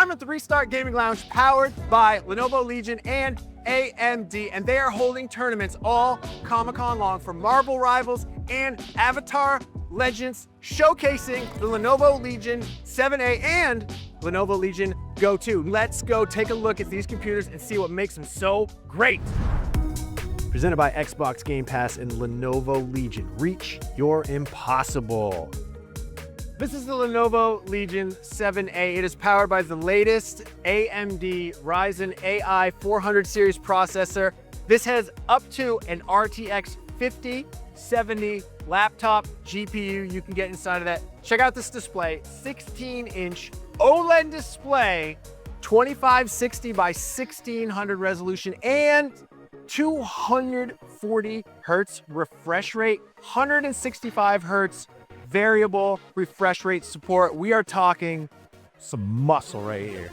I'm at the Restart Gaming Lounge powered by Lenovo Legion and AMD, and they are holding tournaments all Comic-Con long for Marvel Rivals and Avatar Legends, showcasing the Lenovo Legion 7A and Lenovo Legion Go 2. Let's go take a look at these computers and see what makes them so great. Presented by Xbox Game Pass and Lenovo Legion. Reach your impossible. This is the Lenovo Legion 7A. It is powered by the latest AMD Ryzen AI 400 series processor. This has up to an RTX 5070 laptop GPU you can get inside of that. Check out this display, 16-inch OLED display, 2560 by 1600 resolution, and 240 hertz refresh rate, 165 hertz variable refresh rate support. We are talking some muscle right here.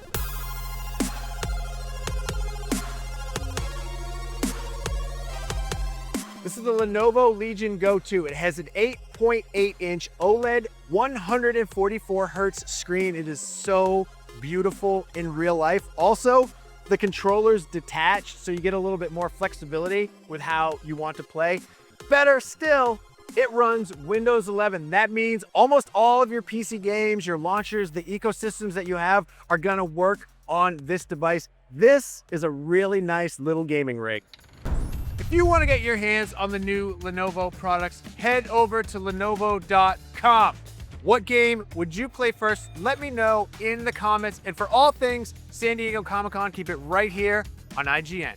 This is the Lenovo Legion Go 2. It has an 8.8-inch OLED 144 hertz screen. It is so beautiful in real life. Also, the controller's detached, so you get a little bit more flexibility with how you want to play. Better still, it runs Windows 11. That means almost all of your PC games, your launchers, the ecosystems that you have are gonna work on this device. This is a really nice little gaming rig. If you want to get your hands on the new Lenovo products, head over to Lenovo.com. What game would you play first? Let me know in the comments. And for all things San Diego Comic-Con, keep it right here on IGN.